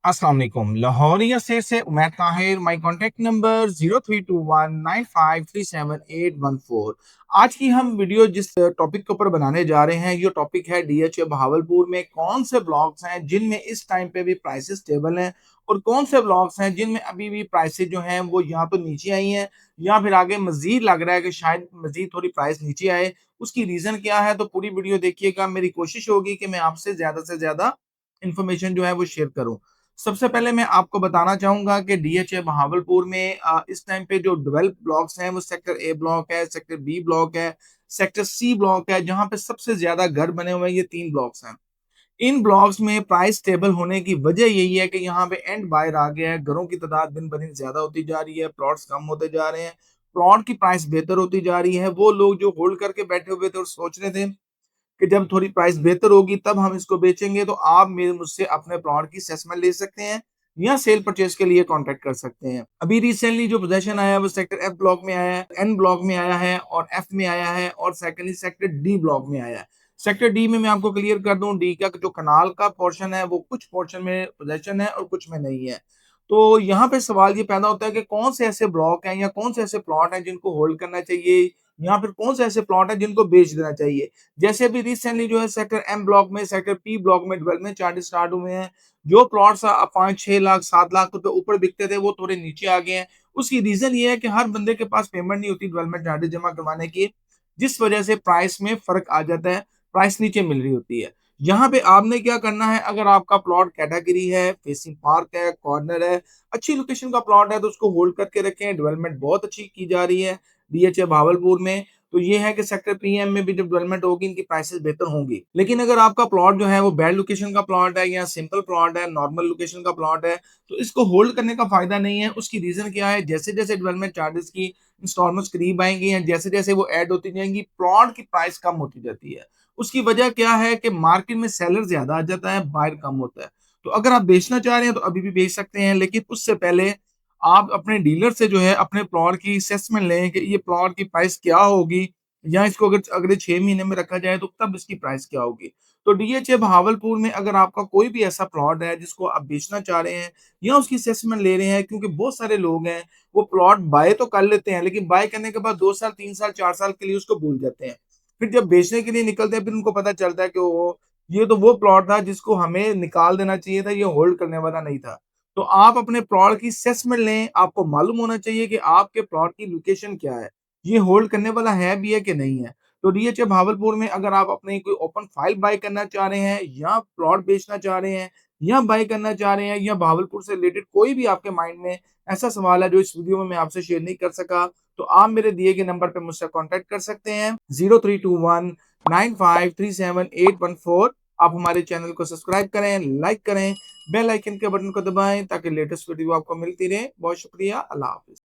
अस्सलाम वालेकुम। लाहौरिया से उमैर ताहिर। माई कॉन्टैक्ट नंबर 032195378114। आज की हम वीडियो जिस टॉपिक के ऊपर बनाने जा रहे हैं, ये टॉपिक है डीएचए बहावलपुर में कौन से ब्लॉक्स हैं जिनमें इस टाइम पे भी प्राइसेस स्टेबल हैं और कौन से ब्लॉक्स हैं जिनमें अभी भी प्राइसेस जो हैं वो या तो नीचे आई हैं या फिर आगे मजीद लग रहा है कि शायद मजीद थोड़ी प्राइस नीचे आए। उसकी रीजन क्या है, तो पूरी वीडियो देखिएगा। मेरी कोशिश होगी कि मैं आपसे ज्यादा से ज्यादा इंफॉर्मेशन जो है वो शेयर करूं। सबसे पहले मैं आपको बताना चाहूंगा कि डीएचए बहावलपुर में इस टाइम पे जो डेवलप ब्लॉक्स हैं वो सेक्टर ए ब्लॉक है, सेक्टर बी ब्लॉक है, सेक्टर सी ब्लॉक है, जहां पे सबसे ज्यादा घर बने हुए हैं। ये तीन ब्लॉक्स हैं। इन ब्लॉक्स में प्राइस स्टेबल होने की वजह यही है कि यहाँ पे एंड बायर आ गया है। घरों की तादाद दिन ब दिन ज्यादा होती जा रही है, प्लॉट्स कम होते जा रहे हैं, प्लॉट की प्राइस बेहतर होती जा रही है। वो लोग जो होल्ड करके बैठे हुए थे और सोच रहे थे कि जब थोड़ी प्राइस बेहतर होगी तब हम इसको बेचेंगे, तो आप मेरे मुझसे अपने प्लॉट की असेसमेंट ले सकते हैं या सेल परचेज के लिए कांटेक्ट कर सकते हैं। अभी रिसेंटली जो पोजीशन आया है वो सेक्टर एफ ब्लॉक में आया है, एन ब्लॉक में आया है और एफ में आया है, और सेकेंडली सेक्टर डी ब्लॉक में आया है। सेक्टर डी में मैं आपको क्लियर कर दूं, डी का जो कनाल का पोर्शन है वो कुछ पोर्शन में पोजीशन है और कुछ में नहीं है। तो यहाँ पे सवाल ये पैदा होता है कि कौन से ऐसे ब्लॉक हैं या कौन से ऐसे प्लॉट हैं जिनको होल्ड करना चाहिए, या फिर कौन से ऐसे प्लॉट हैं जिनको बेच देना चाहिए। जैसे अभी रिसेंटली जो है सेक्टर एम ब्लॉक में, सेक्टर पी ब्लॉक में डेवलपमेंट चार्जेस स्टार्ट हुए हैं। जो प्लॉट्स 5-6 लाख 7 लाख रुपए ऊपर बिकते थे वो थोड़े नीचे आ गए हैं। उसकी रीजन ये है कि हर बंदे के पास पेमेंट नहीं होती डेवलपमेंट चार्जेस जमा करवाने की, जिस वजह से प्राइस में फर्क आ जाता है, प्राइस नीचे मिल रही होती है। यहाँ पे आपने क्या करना है, अगर आपका प्लॉट कैटेगरी है, फेसिंग पार्क है, कॉर्नर है, अच्छी लोकेशन का प्लॉट है, तो उसको होल्ड करके रखें। डेवलपमेंट बहुत अच्छी की जा रही है डीएचए भावलपुर में। तो ये है कि सेक्टर पीएम में भी जब डेवलपमेंट होगी इनकी प्राइसेस बेहतर होंगी। लेकिन अगर आपका प्लॉट जो है वो बैड लोकेशन का प्लॉट है या सिंपल प्लॉट है, नॉर्मल लोकेशन का प्लॉट है, तो इसको होल्ड करने का फायदा नहीं है। उसकी रीजन क्या है, जैसे जैसे डेवलपमेंट चार्जेस की इंस्टॉलमेंट्स करीब आएंगी या जैसे जैसे वो ऐड होती जाएंगी, प्लॉट की प्राइस कम होती जाती है। उसकी वजह क्या है कि मार्केट में सेलर ज्यादा आ जाता है, बायर कम होता है। तो अगर आप बेचना चाह रहे हैं तो अभी भी बेच सकते हैं, लेकिन उससे पहले आप अपने डीलर से जो है अपने प्लॉट की असेसमेंट लें कि ये प्लॉट की प्राइस क्या होगी, या इसको अगर अगले 6 महीने में रखा जाए तो तब इसकी प्राइस क्या होगी। तो डीएचए बहावलपुर में अगर आपका कोई भी ऐसा प्लॉट है जिसको आप बेचना चाह रहे हैं या उसकी असेसमेंट ले रहे हैं, क्योंकि बहुत सारे लोग हैं वो प्लॉट बाय तो कर लेते हैं लेकिन बाय करने के बाद 2 साल 3 साल 4 साल के लिए उसको भूल जाते हैं। फिर जब बेचने के लिए निकलते हैं फिर उनको पता चलता है कि वो ये तो वो प्लॉट था जिसको हमें निकाल देना चाहिए था, ये होल्ड करने वाला नहीं था। तो आप अपने प्लॉट की असेसमेंट लें। आपको मालूम होना चाहिए कि आपके प्लॉट की लोकेशन क्या है, ये होल्ड करने वाला है भी है कि नहीं है। तो डीएचए भावलपुर में अगर आप अपनी कोई ओपन फाइल बाय करना चाह रहे हैं या प्लॉट बेचना चाह रहे हैं या बाय करना चाह रहे हैं या भावलपुर से रिलेटेड कोई भी आपके माइंड में ऐसा सवाल है जो इस वीडियो में मैं आपसे शेयर नहीं कर सका, तो आप मेरे दिए गए नंबर पर मुझसे कांटेक्ट कर सकते हैं 032195378114। आप हमारे चैनल को सब्सक्राइब करें, लाइक करें, बेल आइकन के बटन को दबाएं ताकि लेटेस्ट वीडियो आपको मिलती रहे। बहुत शुक्रिया। अल्लाह हाफिज।